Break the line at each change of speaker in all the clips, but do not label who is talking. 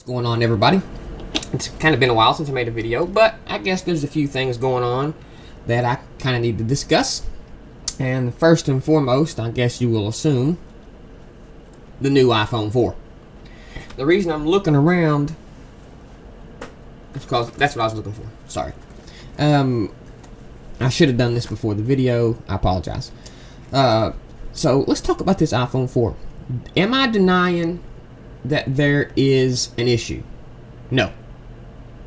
What's going on, everybody? It's kind of been a while since I made a video, but I guess there's a few things going on that I kind of need to discuss. And first and foremost, I guess you will assume, the new iPhone 4. The reason I'm looking around is because that's what I was looking for. Sorry. I should have done this before the video. I apologize. So let's talk about this iPhone 4. Am I denying that there is an issue? No.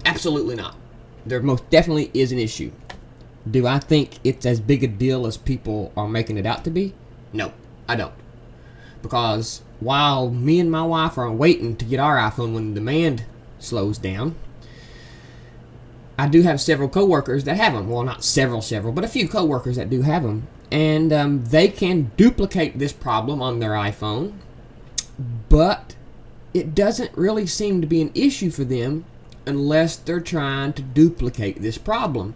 Absolutely not. There most definitely is an issue. Do I think it's as big a deal as people are making it out to be? No, I don't. Because while me and my wife are waiting to get our iPhone when the demand slows down, I do have several coworkers that have them. Well, not several, but a few coworkers that do have them. And they can duplicate this problem on their iPhone, but it doesn't really seem to be an issue for them unless they're trying to duplicate this problem.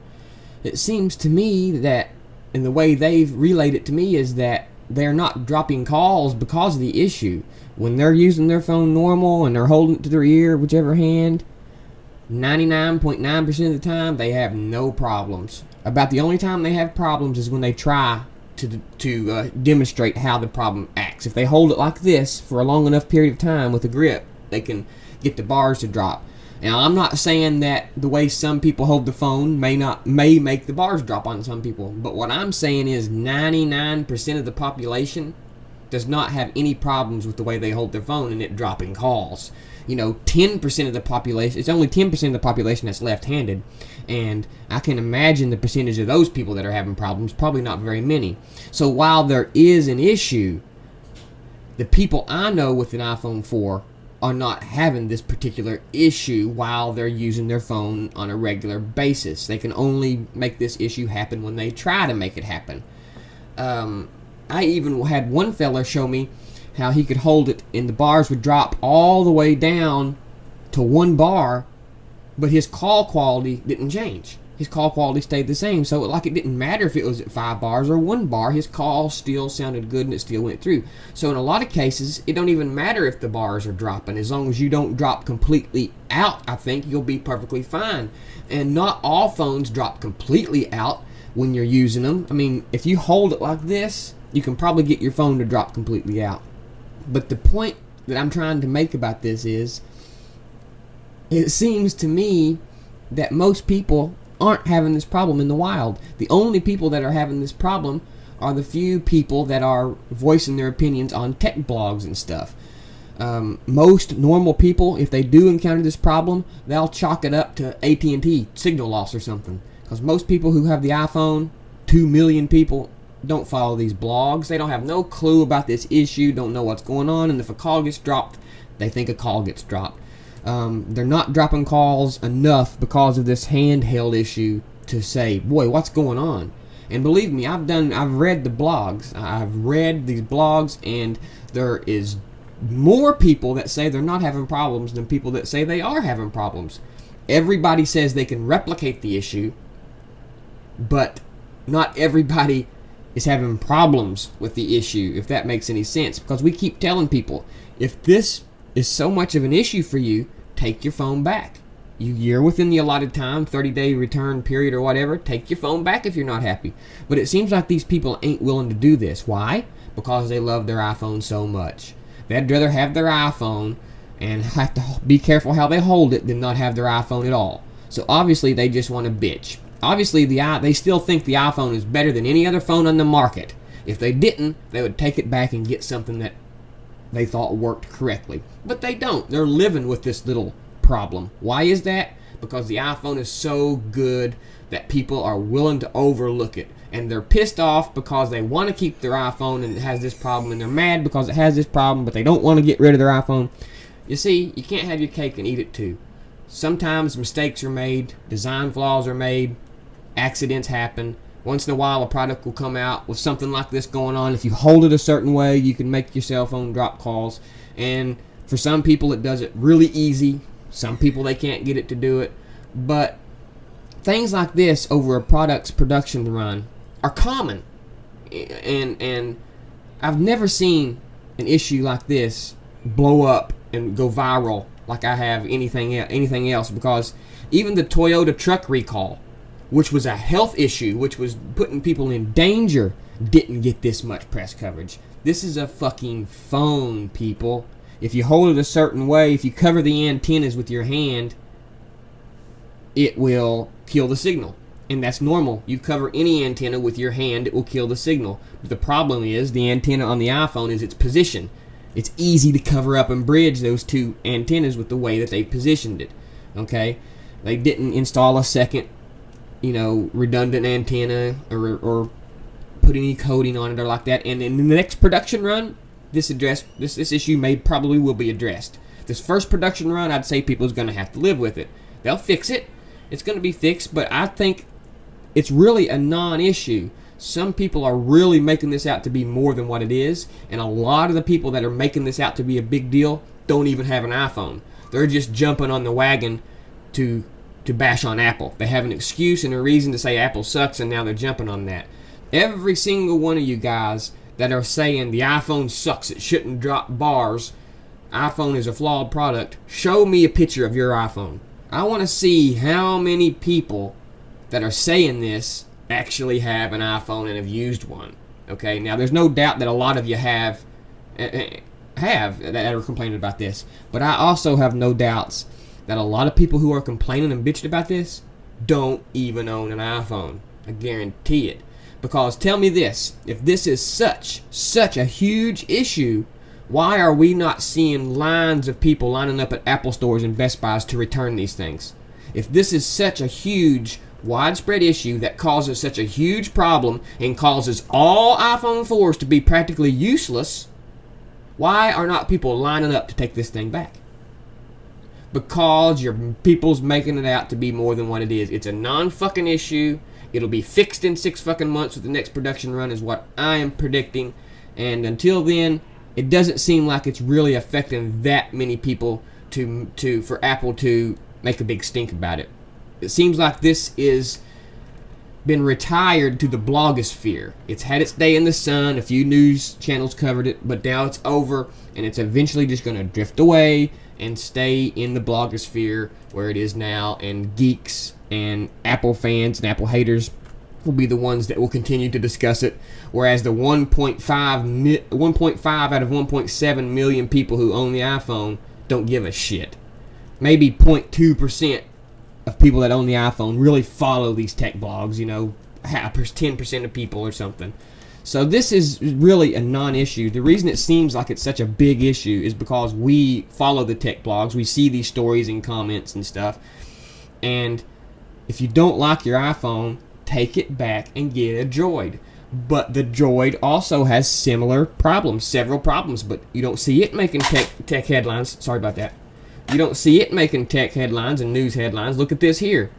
It seems to me that, and the way they've relayed it to me, is that they're not dropping calls because of the issue. When they're using their phone normal and they're holding it to their ear, whichever hand, 99.9% of the time they have no problems. About the only time they have problems is when they try to demonstrate how the problem acts. If they hold it like this for a long enough period of time with a grip, they can get the bars to drop. Now, I'm not saying that the way some people hold the phone may make the bars drop on some people, but what I'm saying is 99% of the population does not have any problems with the way they hold their phone and it dropping calls. You know, 10% of the population, it's only 10% of the population that's left-handed, and I can imagine the percentage of those people that are having problems, probably not very many. So while there is an issue, the people I know with an iPhone 4 are not having this particular issue while they're using their phone on a regular basis. They can only make this issue happen when they try to make it happen. I even had one fella show me how he could hold it and the bars would drop all the way down to 1 bar, but his call quality didn't change. His call quality stayed the same, so like it didn't matter if it was at 5 bars or 1 bar, his call still sounded good and it still went through. So in a lot of cases, it don't even matter if the bars are dropping. As long as you don't drop completely out, I think you'll be perfectly fine. And not all phones drop completely out when you're using them. I mean, if you hold it like this, you can probably get your phone to drop completely out. But the point that I'm trying to make about this is, it seems to me that most people aren't having this problem in the wild. The only people that are having this problem are the few people that are voicing their opinions on tech blogs and stuff. Most normal people, if they do encounter this problem, they'll chalk it up to AT&T signal loss or something. Because most people who have the iPhone, 2 million people, don't follow these blogs. They don't have no clue about this issue, don't know what's going on, and if a call gets dropped, they think a call gets dropped. They're not dropping calls enough because of this handheld issue to say, boy, what's going on? And believe me, I've read the blogs. I've read these blogs, and there is more people that say they're not having problems than people that say they are having problems. Everybody says they can replicate the issue, but not everybody is having problems with the issue, if that makes any sense. Because we keep telling people, if this is so much of an issue for you, take your phone back. You're within the allotted time, 30-day return period or whatever, take your phone back if you're not happy. But it seems like these people ain't willing to do this. Why? Because they love their iPhone so much. They'd rather have their iPhone and have to be careful how they hold it than not have their iPhone at all. So obviously they just want to bitch. Obviously they still think the iPhone is better than any other phone on the market. If they didn't, they would take it back and get something that they thought worked correctly. But they don't. They're living with this little problem. Why is that? Because the iPhone is so good that people are willing to overlook it. And they're pissed off because they want to keep their iPhone and it has this problem. And they're mad because it has this problem, but they don't want to get rid of their iPhone. You see, you can't have your cake and eat it too. Sometimes mistakes are made. Design flaws are made. Accidents happen. Once in a while, a product will come out with something like this going on. If you hold it a certain way, you can make your cell phone drop calls. And for some people, it does it really easy. Some people, they can't get it to do it. But things like this over a product's production run are common. And I've never seen an issue like this blow up and go viral like I have anything else, because even the Toyota truck recall, which was a health issue, which was putting people in danger, didn't get this much press coverage. This is a fucking phone, people. If you hold it a certain way, if you cover the antennas with your hand, it will kill the signal. And that's normal. You cover any antenna with your hand, it will kill the signal. But the problem is the antenna on the iPhone is its position. It's easy to cover up and bridge those two antennas with the way that they positioned it. Okay? They didn't install a second, redundant antenna or put any coating on it or like that. And in the next production run, this issue probably will be addressed. This first production run, I'd say people is going to have to live with it. They'll fix it. It's going to be fixed, but I think it's really a non-issue. Some people are really making this out to be more than what it is, and a lot of the people that are making this out to be a big deal don't even have an iPhone. They're just jumping on the wagon to bash on Apple. They have an excuse and a reason to say Apple sucks, and now they're jumping on that. Every single one of you guys that are saying the iPhone sucks, it shouldn't drop bars, iPhone is a flawed product, show me a picture of your iPhone. I want to see how many people that are saying this actually have an iPhone and have used one. Okay, now there's no doubt that a lot of you have that are complaining about this, but I also have no doubts that a lot of people who are complaining and bitching about this don't even own an iPhone. I guarantee it. Because tell me this, if this is such a huge issue, why are we not seeing lines of people lining up at Apple stores and Best Buys to return these things? If this is such a huge, widespread issue that causes such a huge problem and causes all iPhone 4s to be practically useless, why are not people lining up to take this thing back? Because your people's making it out to be more than what it is. It's a non-fucking issue. It'll be fixed in 6 fucking months with the next production run is what I am predicting. And until then, it doesn't seem like it's really affecting that many people for Apple to make a big stink about it. It seems like this is been retired to the blogosphere. It's had its day in the sun. A few news channels covered it, but now it's over, and it's eventually just going to drift away and stay in the blogosphere where it is now, and geeks and Apple fans and Apple haters will be the ones that will continue to discuss it, whereas the 1.5 out of 1.7 million people who own the iPhone don't give a shit. Maybe 0.2% of people that own the iPhone really follow these tech blogs, 10% of people or something. So this is really a non-issue. The reason it seems like it's such a big issue is because we follow the tech blogs. We see these stories and comments and stuff. And if you don't like your iPhone, take it back and get a Droid. But the Droid also has similar problems, several problems, but you don't see it making tech headlines. Sorry about that. You don't see it making tech headlines and news headlines. Look at this here.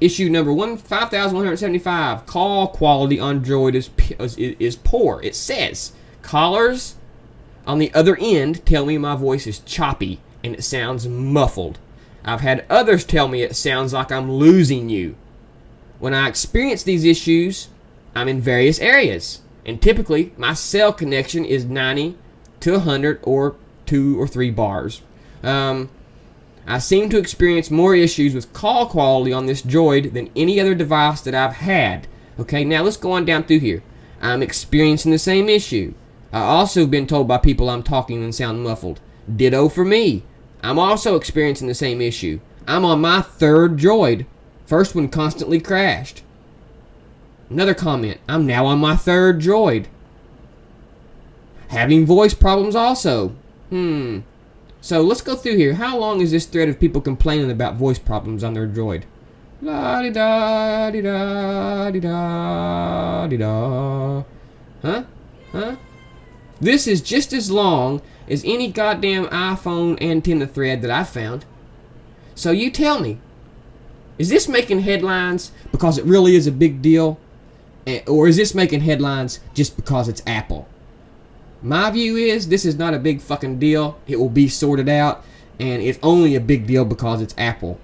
Issue number 5175. Call quality on Droid is poor. It says, callers on the other end tell me my voice is choppy and it sounds muffled. I've had others tell me it sounds like I'm losing you. When I experience these issues, I'm in various areas, and typically my cell connection is 90 to 100 or 2 or 3 bars. I seem to experience more issues with call quality on this Droid than any other device that I've had. Okay, now let's go on down through here. I'm experiencing the same issue. I also have been told by people I'm talking and sound muffled. Ditto for me. I'm also experiencing the same issue. I'm on my 3rd Droid. First one constantly crashed. Another comment. I'm now on my 3rd Droid. Having voice problems also. So let's go through here. How long is this thread of people complaining about voice problems on their Droid? La-di-da-di-da-di-da-di-da. Huh? This is just as long as any goddamn iPhone antenna thread that I found. So you tell me, is this making headlines because it really is a big deal? Or is this making headlines just because it's Apple? My view is this is not a big fucking deal. It will be sorted out, and it's only a big deal because it's Apple.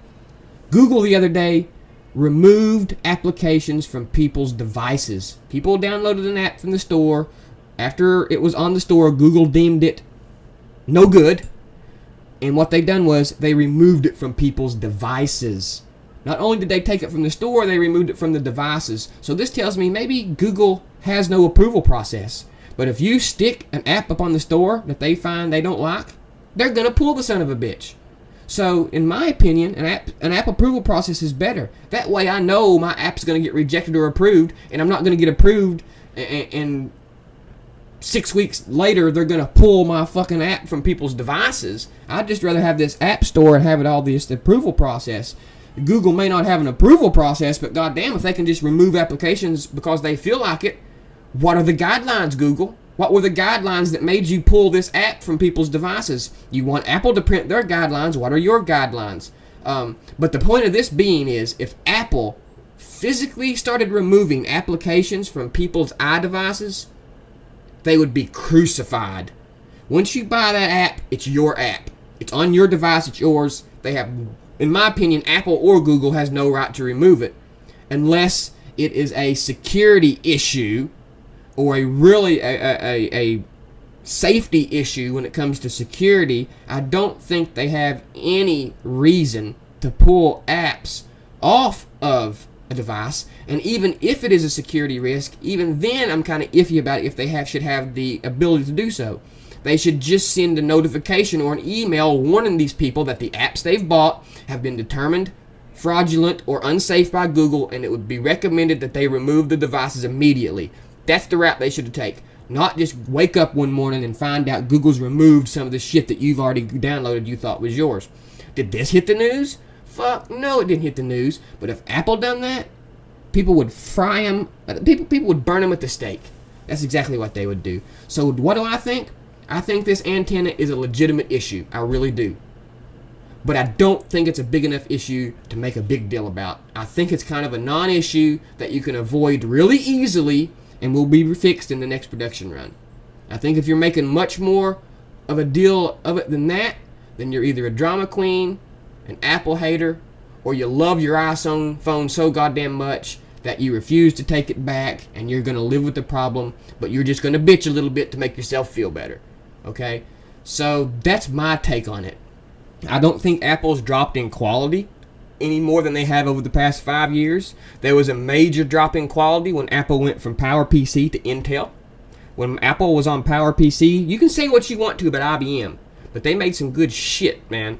Google the other day removed applications from people's devices. People downloaded an app from the store. After it was on the store, Google deemed it No good. And what they done was they removed it from people's devices. Not only did they take it from the store, they removed it from the devices. So this tells me maybe Google has no approval process. But if you stick an app up on the store that they find they don't like, they're going to pull the son of a bitch. So, in my opinion, an app approval process is better. That way I know my app's going to get rejected or approved, and I'm not going to get approved, and 6 weeks later they're going to pull my fucking app from people's devices. I'd just rather have this app store and have it all this approval process. Google may not have an approval process, but goddamn, if they can just remove applications because they feel like it, what are the guidelines, Google? What were the guidelines that made you pull this app from people's devices? You want Apple to print their guidelines. What are your guidelines? But the point of this being is, if Apple physically started removing applications from people's iDevices, they would be crucified. Once you buy that app, it's your app. It's on your device. It's yours. They have, in my opinion, Apple or Google has no right to remove it unless it is a security issue or a safety issue when it comes to security. I don't think they have any reason to pull apps off of a device. And even if it is a security risk, even then I'm kind of iffy about it if they should have the ability to do so. They should just send a notification or an email warning these people that the apps they've bought have been determined fraudulent or unsafe by Google, and it would be recommended that they remove the devices immediately. That's the route they should take. Not just wake up one morning and find out Google's removed some of the shit that you've already downloaded you thought was yours. Did this hit the news? Fuck, no, it didn't hit the news. But if Apple done that, people would fry them. People would burn them at the stake. That's exactly what they would do. So what do I think? I think this antenna is a legitimate issue. I really do. But I don't think it's a big enough issue to make a big deal about. I think it's kind of a non-issue that you can avoid really easily and will be fixed in the next production run. I think if you're making much more of a deal of it than that, then you're either a drama queen, an Apple hater, or you love your iPhone phone so goddamn much that you refuse to take it back and you're going to live with the problem, but you're just going to bitch a little bit to make yourself feel better. Okay? So that's my take on it. I don't think Apple's dropped in quality any more than they have over the past 5 years. There was a major drop in quality when Apple went from PowerPC to Intel. When Apple was on PowerPC, you can say what you want to about IBM, but they made some good shit, man.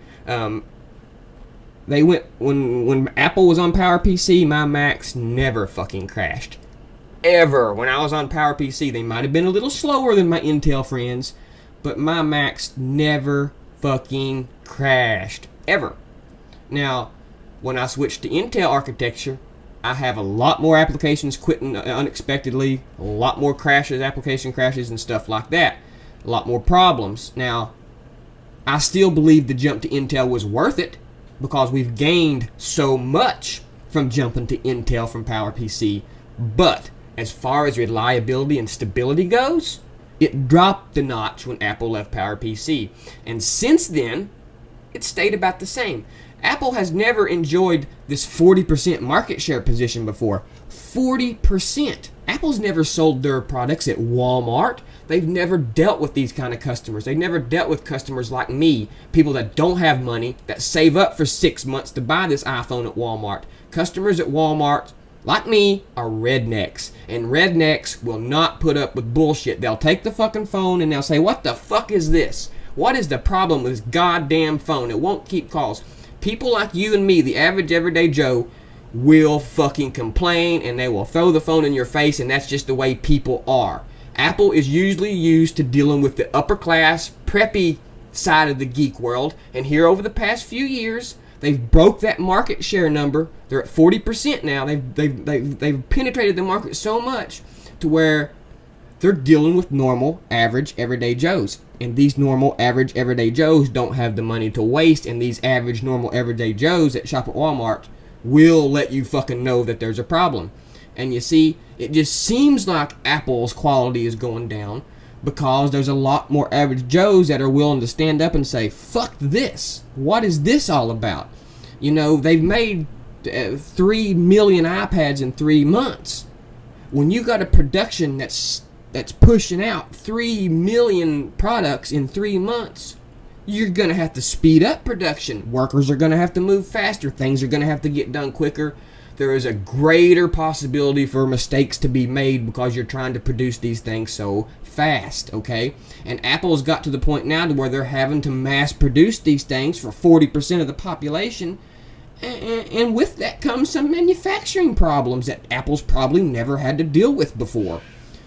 They went when Apple was on PowerPC, my Macs never fucking crashed. Ever. When I was on PowerPC, they might have been a little slower than my Intel friends, but my Macs never fucking crashed. Ever. Now, when I switched to Intel architecture, I have a lot more applications quitting unexpectedly, a lot more crashes, application crashes and stuff like that. A lot more problems. Now, I still believe the jump to Intel was worth it because we've gained so much from jumping to Intel from PowerPC. But as far as reliability and stability goes, it dropped a notch when Apple left PowerPC. And since then, it stayed about the same. Apple has never enjoyed this 40% market share position before. 40%. Apple's never sold their products at Walmart. They've never dealt with these kind of customers. They've never dealt with customers like me, people that don't have money, that save up for 6 months to buy this iPhone at Walmart. Customers at Walmart, like me, are rednecks. And rednecks will not put up with bullshit. They'll take the fucking phone and they'll say, what the fuck is this? What is the problem with this goddamn phone? It won't keep calls. People like you and me, the average everyday Joe, will fucking complain and they will throw the phone in your face, and that's just the way people are. Apple is usually used to dealing with the upper class, preppy side of the geek world, and here over the past few years, they've broke that market share number. They're at 40% now. They've penetrated the market so much to where they're dealing with normal, average, everyday Joes. And these normal, average, everyday Joes don't have the money to waste, and these average, normal, everyday Joes that shop at Walmart will let you fucking know that there's a problem. And you see, it just seems like Apple's quality is going down because there's a lot more average Joes that are willing to stand up and say, fuck this. What is this all about? You know, they've made 3 million iPads in 3 months. When you got a production that's that's pushing out 3 million products in 3 months, you're going to have to speed up production. Workers are going to have to move faster. Things are going to have to get done quicker. There is a greater possibility for mistakes to be made because you're trying to produce these things so fast, okay? And Apple's got to the point now to where they're having to mass produce these things for 40% of the population. And with that comes some manufacturing problems that Apple's probably never had to deal with before,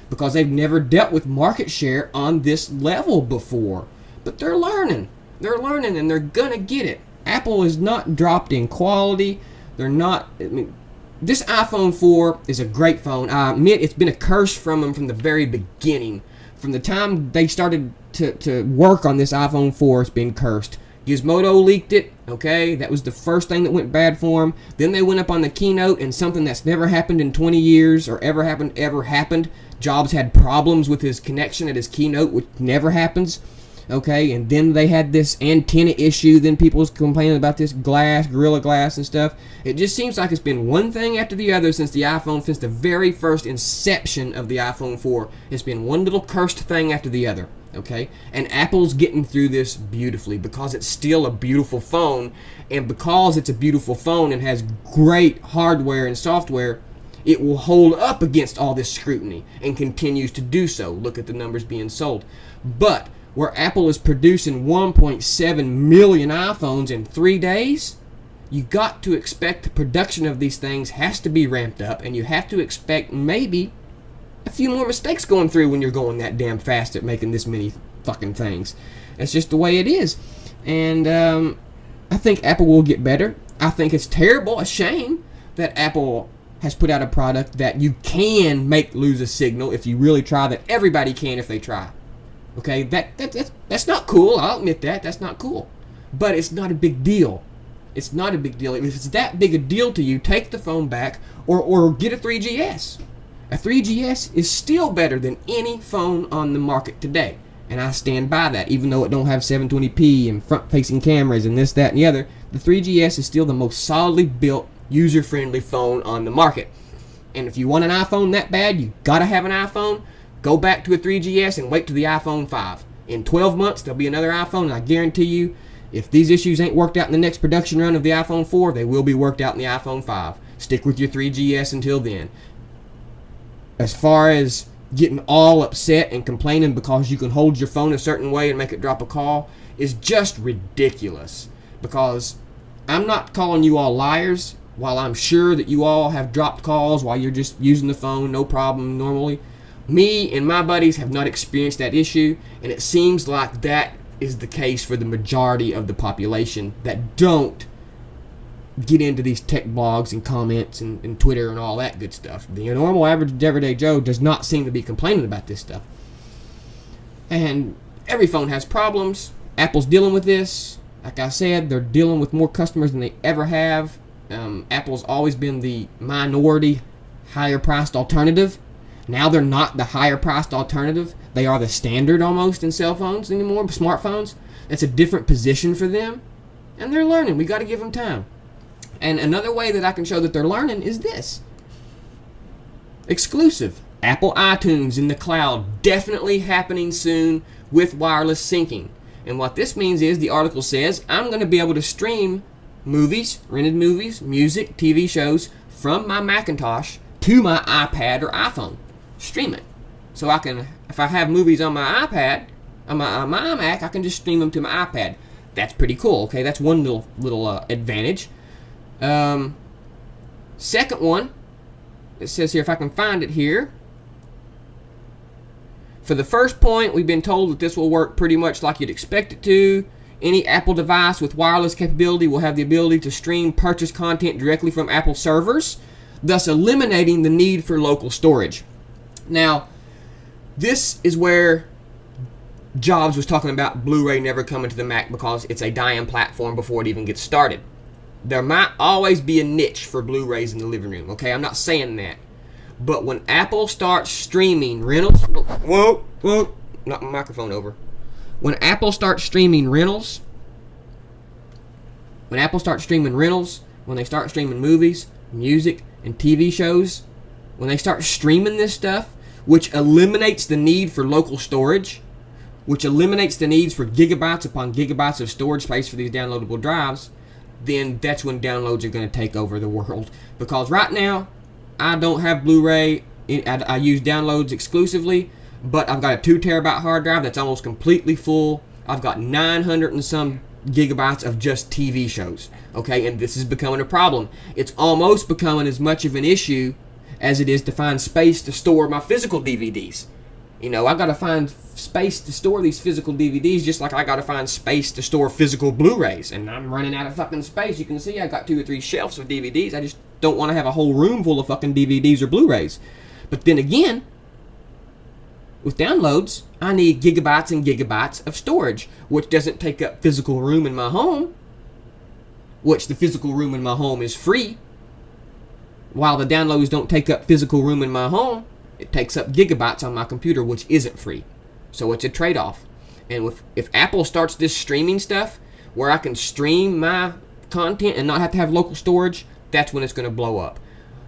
because they've never dealt with market share on this level before. But they're learning. They're learning, and they're going to get it. Apple is not dropped in quality. They're not... I mean, this iPhone 4 is a great phone. I admit it's been a curse from them from the very beginning. From the time they started to work on this iPhone 4, it's been cursed. Gizmodo leaked it, okay? That was the first thing that went bad for them. Then they went up on the keynote, and something that's never happened in 20 years or ever happened. Jobs had problems with his connection at his keynote, which never happens. Okay, and then they had this antenna issue. Then people was complaining about this glass, Gorilla Glass and stuff. It just seems like it's been one thing after the other since the iPhone, since the very first inception of the iPhone 4. It's been one little cursed thing after the other. Okay, and Apple's getting through this beautifully because it's still a beautiful phone, and because it's a beautiful phone and has great hardware and software, it will hold up against all this scrutiny and continues to do so. Look at the numbers being sold. But where Apple is producing 1.7 million iPhones in 3 days, you got to expect the production of these things has to be ramped up, and you have to expect maybe a few more mistakes going through when you're going that damn fast at making this many fucking things. That's just the way it is. And I think Apple will get better. I think it's terrible, a shame that Apple has put out a product that you can make lose a signal if you really try, that everybody can if they try. Okay, that's not cool. I'll admit that. That's not cool. But it's not a big deal. It's not a big deal. If it's that big a deal to you, take the phone back or get a 3GS. A 3GS is still better than any phone on the market today. And I stand by that. Even though it don't have 720p and front-facing cameras and this, that, and the other, the 3GS is still the most solidly built, user-friendly phone on the market. And if you want an iPhone that bad, you gotta have an iPhone. Go back to a 3GS and wait till the iPhone 5. In 12 months, there'll be another iPhone, and I guarantee you, if these issues ain't worked out in the next production run of the iPhone 4, they will be worked out in the iPhone 5. Stick with your 3GS until then. As far as getting all upset and complaining because you can hold your phone a certain way and make it drop a call is just ridiculous. Because I'm not calling you all liars, while I'm sure that you all have dropped calls while you're just using the phone, no problem normally. Me and my buddies have not experienced that issue, and it seems like that is the case for the majority of the population that don't get into these tech blogs and comments and Twitter and all that good stuff. The normal, average, everyday Joe does not seem to be complaining about this stuff. And every phone has problems. Apple's dealing with this. Like I said, they're dealing with more customers than they ever have. Apple's always been the minority, higher-priced alternative. Now they're not the higher-priced alternative. They are the standard almost in cell phones anymore, smartphones. It's a different position for them. And they're learning. We got to give them time. And another way that I can show that they're learning is this. Exclusive. Apple iTunes in the cloud. Definitely happening soon with wireless syncing. And what this means is, the article says, I'm going to be able to stream movies, rented movies, music, TV shows from my Macintosh to my iPad or iPhone. Stream it. So I can, if I have movies on my iPad, on my Mac, I can just stream them to my iPad. That's pretty cool. Okay, that's one little advantage. Second one, it says here, if I can find it here. For the first point, we've been told that this will work pretty much like you'd expect it to. Any Apple device with wireless capability will have the ability to stream purchased content directly from Apple servers, thus eliminating the need for local storage. Now, this is where Jobs was talking about Blu-ray never coming to the Mac because it's a dying platform before it even gets started. There might always be a niche for Blu-rays in the living room, okay? I'm not saying that. But when Apple starts streaming rentals... Whoa, knock my microphone over. When Apple starts streaming rentals... When Apple starts streaming rentals, when they start streaming movies, music, and TV shows, when they start streaming this stuff, which eliminates the need for local storage, which eliminates the needs for gigabytes upon gigabytes of storage space for these downloadable drives, then that's when downloads are going to take over the world. Because right now, I don't have Blu-ray. I use downloads exclusively, but I've got a 2 terabyte hard drive that's almost completely full. I've got 900 and some gigabytes of just TV shows. Okay, and this is becoming a problem. It's almost becoming as much of an issue as it is to find space to store my physical DVDs. You know, I gotta find space to store these physical DVDs just like I gotta find space to store physical Blu-rays. And I'm running out of fucking space. You can see I got 2 or 3 shelves of DVDs. I just don't want to have a whole room full of fucking DVDs or Blu-rays. But then again, with downloads, I need gigabytes and gigabytes of storage, which doesn't take up physical room in my home, which the physical room in my home is free. While the downloads don't take up physical room in my home, it takes up gigabytes on my computer, which isn't free. So it's a trade-off. And if Apple starts this streaming stuff, where I can stream my content and not have to have local storage, that's when it's going to blow up.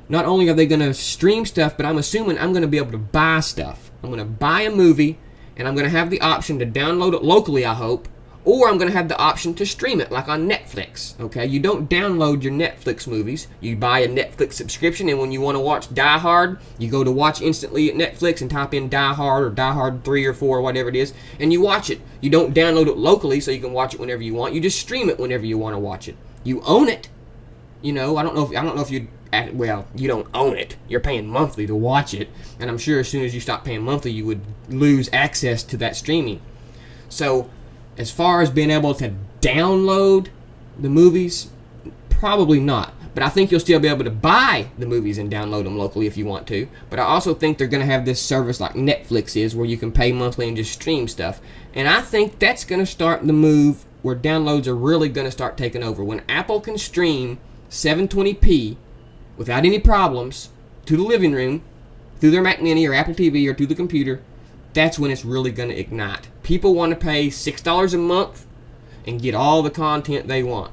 Not only are they going to stream stuff, but I'm assuming I'm going to be able to buy stuff. I'm going to buy a movie, and I'm going to have the option to download it locally, I hope, or I'm going to have the option to stream it, like on Netflix. Okay, you don't download your Netflix movies. You buy a Netflix subscription, and when you want to watch Die Hard, you go to watch instantly at Netflix and type in Die Hard or Die Hard 3 or 4 or whatever it is, and you watch it. You don't download it locally so you can watch it whenever you want. You just stream it whenever you want to watch it. You own it. You know, I don't know if you. Well, you don't own it. You're paying monthly to watch it, and I'm sure as soon as you stop paying monthly, you would lose access to that streaming. So, as far as being able to download the movies, probably not. But I think you'll still be able to buy the movies and download them locally if you want to. But I also think they're going to have this service like Netflix is, where you can pay monthly and just stream stuff. And I think that's going to start the move where downloads are really going to start taking over. When Apple can stream 720p without any problems to the living room through their Mac Mini or Apple TV or to the computer, that's when it's really going to ignite. People want to pay $6 a month and get all the content they want.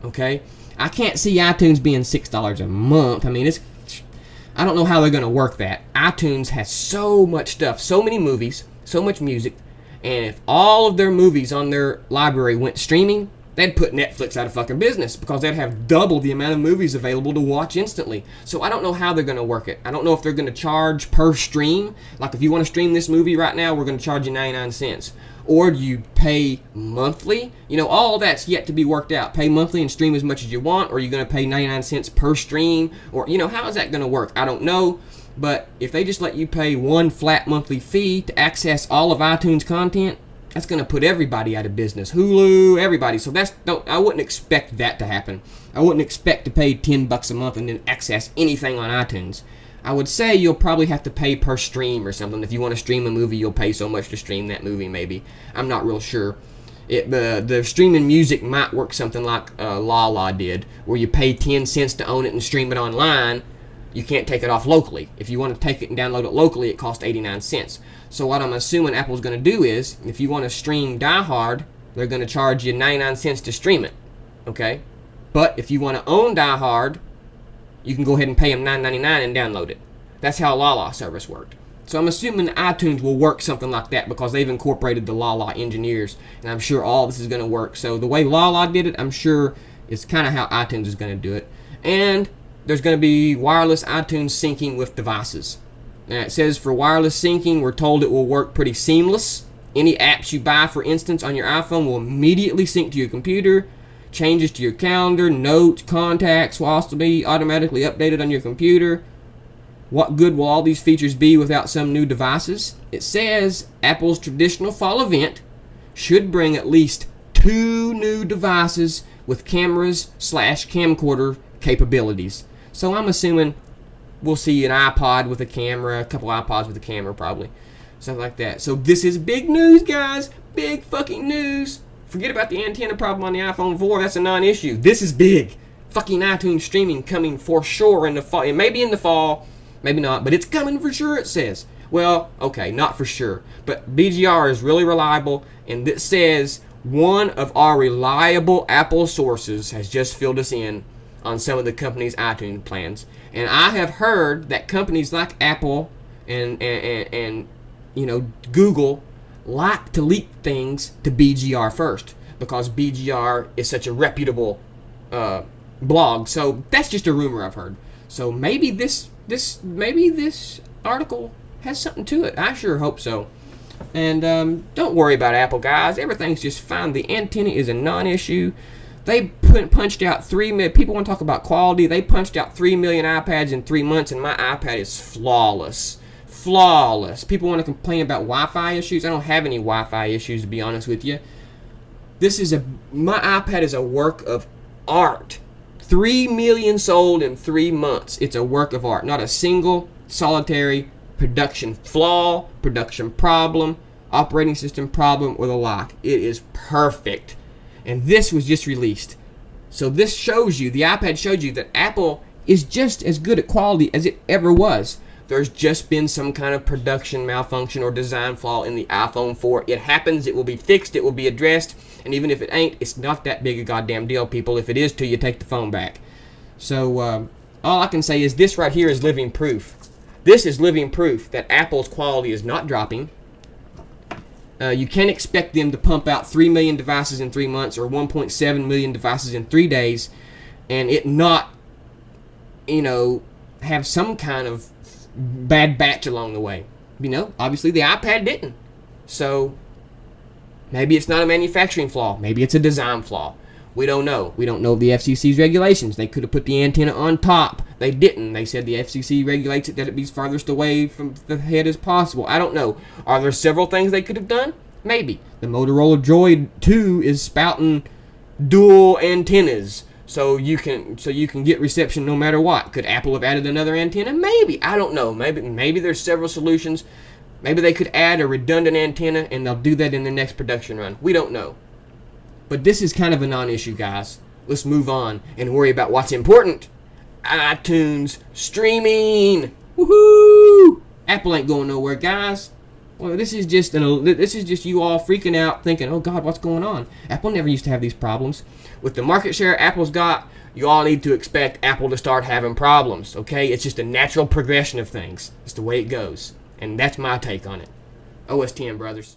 Okay? I can't see iTunes being $6 a month. I mean, I don't know how they're going to work that. iTunes has so much stuff, so many movies, so much music, and if all of their movies on their library went streaming, they'd put Netflix out of fucking business because they'd have double the amount of movies available to watch instantly. So I don't know how they're going to work it. I don't know if they're going to charge per stream. Like if you want to stream this movie right now, we're going to charge you 99 cents. Or do you pay monthly? You know, all that's yet to be worked out. Pay monthly and stream as much as you want, or are you going to pay 99 cents per stream? Or, you know, how is that going to work? I don't know. But if they just let you pay one flat monthly fee to access all of iTunes content, that's going to put everybody out of business. Hulu, everybody. So I wouldn't expect that to happen. I wouldn't expect to pay $10 a month and then access anything on iTunes. I would say you'll probably have to pay per stream or something. If you want to stream a movie, you'll pay so much to stream that movie, maybe. I'm not real sure. The streaming music might work something like Lala did, where you pay 10 cents to own it and stream it online. You can't take it off locally. If you want to take it and download it locally, it costs 89 cents. So what I'm assuming Apple's going to do is, if you want to stream Die Hard, they're going to charge you 99 cents to stream it. Okay? But if you want to own Die Hard, you can go ahead and pay them $9.99 and download it. That's how Lala service worked. So I'm assuming iTunes will work something like that because they've incorporated the Lala engineers, and I'm sure all this is going to work. So the way Lala did it, I'm sure is kind of how iTunes is going to do it. And there's going to be wireless iTunes syncing with devices. Now it says for wireless syncing, we're told it will work pretty seamless. Any apps you buy, for instance, on your iPhone will immediately sync to your computer. Changes to your calendar, notes, contacts will also be automatically updated on your computer. What good will all these features be without some new devices? It says Apple's traditional fall event should bring at least 2 new devices with cameras/camcorder capabilities. So I'm assuming we'll see an iPod with a camera, a couple iPods with a camera probably. Something like that. So this is big news, guys. Big fucking news. Forget about the antenna problem on the iPhone 4. That's a non-issue. This is big. Fucking iTunes streaming coming for sure in the fall. It may be in the fall, maybe not, but it's coming for sure, it says. Well, okay, not for sure. But BGR is really reliable, and it says one of our reliable Apple sources has just filled us in on some of the company's iTunes plans. And I have heard that companies like Apple and you know, Google like to leak things to BGR first, because BGR is such a reputable blog. So that's just a rumor I've heard. So maybe this article has something to it. I sure hope so. And don't worry about Apple, guys. Everything's just fine. The antenna is a non-issue. They punched out 3 million. People want to talk about quality. They punched out 3 million iPads in 3 months, and my iPad is flawless. Flawless. People want to complain about Wi-Fi issues. I don't have any Wi-Fi issues, to be honest with you. My iPad is a work of art. 3 million sold in 3 months. It's a work of art. Not a single solitary production flaw, production problem, operating system problem, or the like. It is perfect. And this was just released. So this shows you, the iPad showed you that Apple is just as good at quality as it ever was. There's just been some kind of production malfunction or design flaw in the iPhone 4. It happens. It will be fixed. It will be addressed. And even if it ain't, it's not that big a goddamn deal, people. If it is to you, take the phone back. So all I can say is this right here is living proof. This is living proof that Apple's quality is not dropping. You can't expect them to pump out 3 million devices in 3 months or 1.7 million devices in 3 days and it not, you know, have some kind of bad batch along the way. You know, obviously the iPad didn't. So maybe it's not a manufacturing flaw. Maybe it's a design flaw. We don't know. We don't know the FCC's regulations. They could have put the antenna on top. They didn't. They said the FCC regulates it that it be farthest away from the head as possible. I don't know. Are there several things they could have done? Maybe. The Motorola Droid 2 is spouting dual antennas, so you can get reception no matter what. Could Apple have added another antenna? Maybe. I don't know. Maybe there's several solutions. Maybe they could add a redundant antenna, and they'll do that in the next production run. We don't know. But this is kind of a non-issue, guys. Let's move on and worry about what's important. iTunes streaming. Woohoo! Apple ain't going nowhere, guys. Well, this is just you all freaking out, thinking, "Oh God, what's going on?" Apple never used to have these problems. With the market share Apple's got, you all need to expect Apple to start having problems. Okay, it's just a natural progression of things. It's the way it goes, and that's my take on it. OS 10, brothers.